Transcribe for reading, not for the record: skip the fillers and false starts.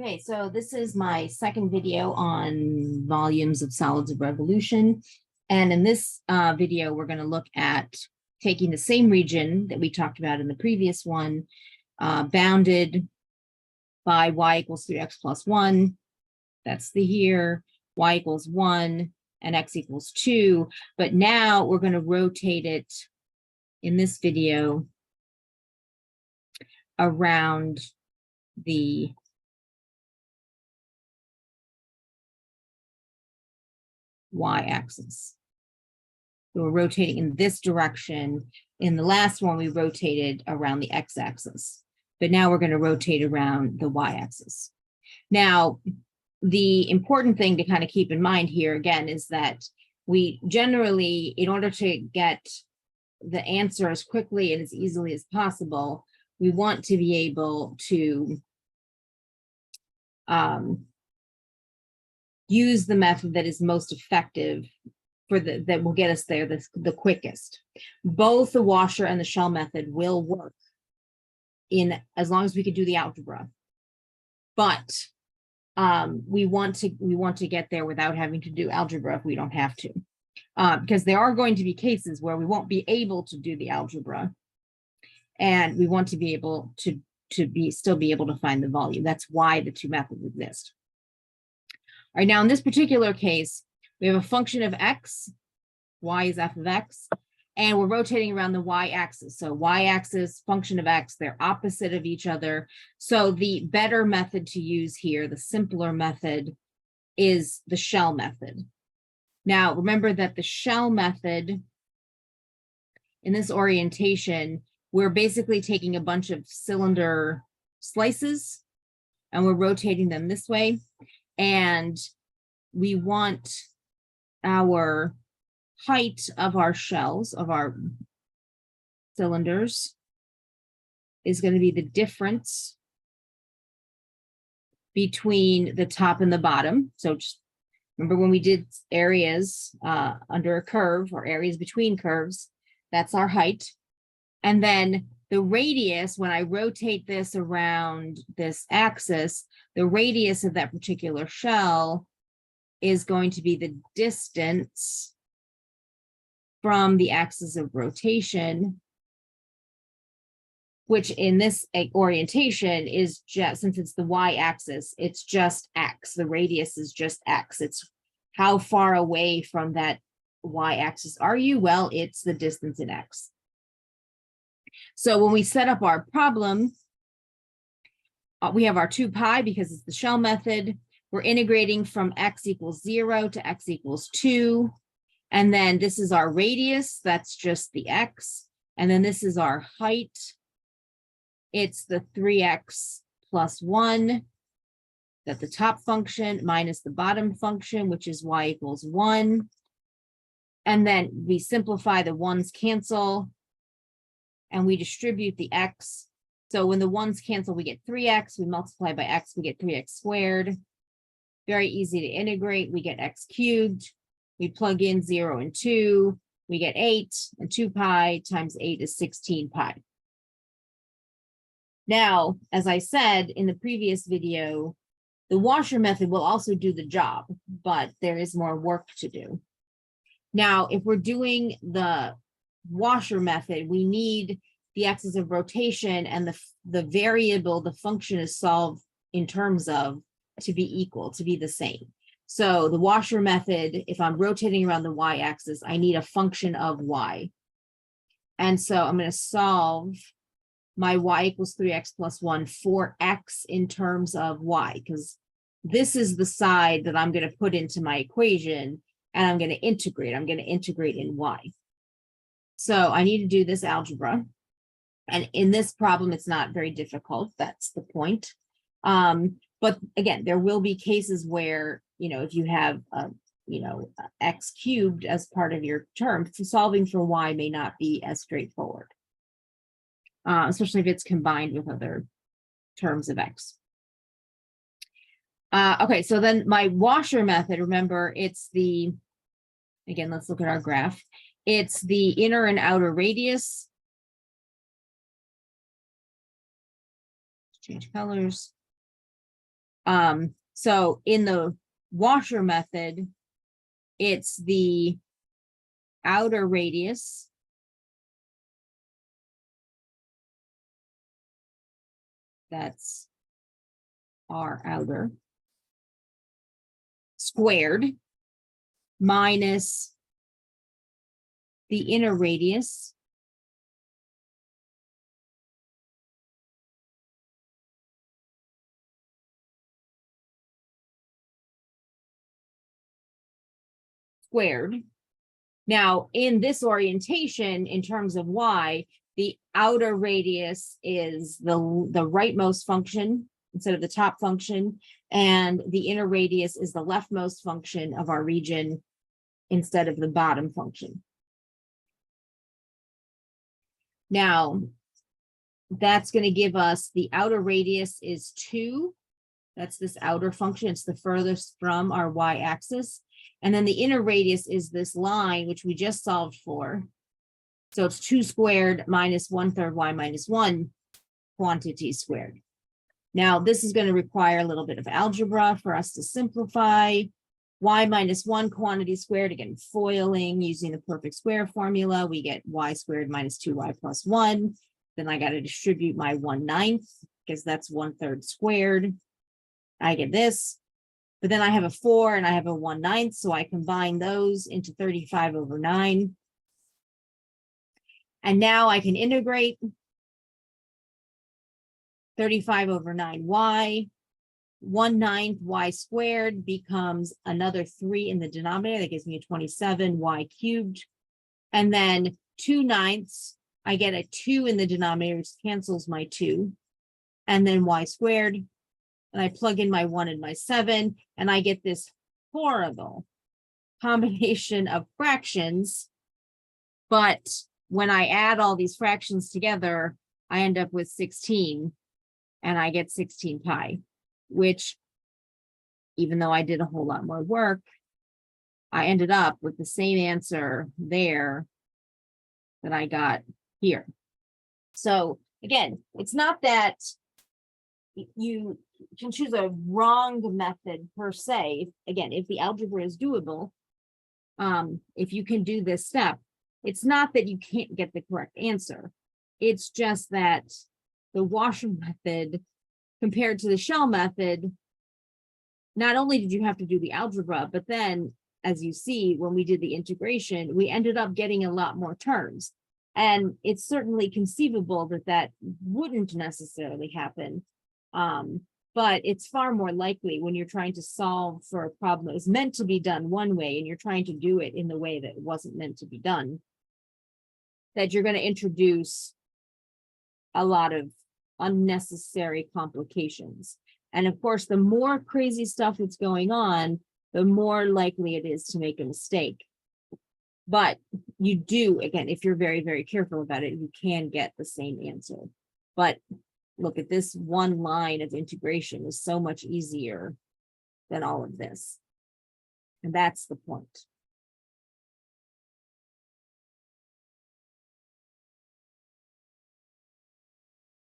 Okay, so this is my second video on volumes of solids of revolution. And in this video, we're going to look at taking the same region that we talked about in the previous one, bounded by y equals 3x plus 1. That's the here, y equals 1, and x equals 2. But now we're going to rotate it in this video around the y-axis. So we're rotating in this direction. In the last one, we rotated around the x-axis, but now we're going to rotate around the y-axis. Now, the important thing to kind of keep in mind here again is that we generally, in order to get the answer as quickly and as easily as possible, we want to be able to use the method that is most effective for that will get us there the quickest. Both the washer and the shell method will work in as long as we can do the algebra, but we want to get there without having to do algebra if we don't have to, because there are going to be cases where we won't be able to do the algebra, and we want to be able to still be able to find the volume. That's why the two methods exist. All right, now in this particular case, we have a function of x, y is f of x, and we're rotating around the y-axis. So y-axis, function of x, they're opposite of each other. So the better method to use here, the simpler method, is the shell method. Now, remember that the shell method, in this orientation, we're basically taking a bunch of cylinder slices and we're rotating them this way. And we want our height of our shells, of our cylinders, is going to be the difference between the top and the bottom. So just remember when we did areas under a curve or areas between curves, that's our height. And then the radius, when I rotate this around this axis, the radius of that particular shell is going to be the distance from the axis of rotation, which in this orientation is just, since it's the y-axis, it's just x. The radius is just x. It's how far away from that y-axis are you? Well, it's the distance in x. So when we set up our problem, we have our 2 pi because it's the shell method. We're integrating from x equals 0 to x equals 2. And then this is our radius. That's just the x. And then this is our height. It's the 3x plus 1. That's the top function minus the bottom function, which is y equals 1. And then we simplify, the 1's cancel. And we distribute the x. So when the 1's cancel, we get 3x. We multiply by x, we get 3x squared. Very easy to integrate. We get x cubed. We plug in 0 and 2. We get 8, and 2 pi times 8 is 16 pi. Now, as I said in the previous video, the washer method will also do the job, but there is more work to do. Now, if we're doing the washer method, we need the axis of rotation and the variable, the function is solved in terms of to be equal, to be the same. So the washer method, if I'm rotating around the y-axis, I need a function of y. And so I'm going to solve my y equals 3x plus 1 for x in terms of y, because this is the side that I'm going to put into my equation, and I'm going to integrate. I'm going to integrate in y. So I need to do this algebra. And in this problem, it's not very difficult. That's the point. But again, there will be cases where, if you have, x cubed as part of your term, solving for y may not be as straightforward, especially if it's combined with other terms of x. Okay, so then my washer method, remember, it's again, let's look at our graph. It's the inner and outer radius. Change colors. So in the washer method, it's the outer radius that's our outer squared minus the inner radius squared. Now, in this orientation, in terms of y, the outer radius is the rightmost function instead of the top function, and the inner radius is the leftmost function of our region instead of the bottom function. Now, that's going to give us the outer radius is 2. That's this outer function. It's the furthest from our y-axis. And then the inner radius is this line, which we just solved for. So it's 2 squared minus 1/3 y minus 1 quantity squared. Now, this is going to require a little bit of algebra for us to simplify. Y minus 1 quantity squared, again, foiling using the perfect square formula, we get y squared minus 2y plus 1. Then I got to distribute my 1/9 because that's 1/3 squared. I get this. But then I have a 4 and I have a 1/9, so I combine those into 35/9. And now I can integrate 35/9y. 1/9 y squared becomes another 3 in the denominator. That gives me a 27y cubed. And then 2/9, I get a 2 in the denominator, which cancels my 2. And then y squared. And I plug in my 1 and my 7, and I get this horrible combination of fractions. But when I add all these fractions together, I end up with 16, and I get 16 pi, which, even though I did a whole lot more work, I ended up with the same answer there that I got here. So again, it's not that you can choose a wrong method per se. Again, if the algebra is doable, if you can do this step, it's not that you can't get the correct answer. It's just that the washer method compared to the shell method, not only did you have to do the algebra, but then, as you see, when we did the integration, we ended up getting a lot more terms. And it's certainly conceivable that that wouldn't necessarily happen. But it's far more likely when you're trying to solve for a problem that was meant to be done one way and you're trying to do it in the way that it wasn't meant to be done, that you're going to introduce a lot of unnecessary complications. And of course, the more crazy stuff that's going on, the more likely it is to make a mistake. But you do, again, if you're very, very careful about it, you can get the same answer. But look at this one line of integration is so much easier than all of this. And that's the point.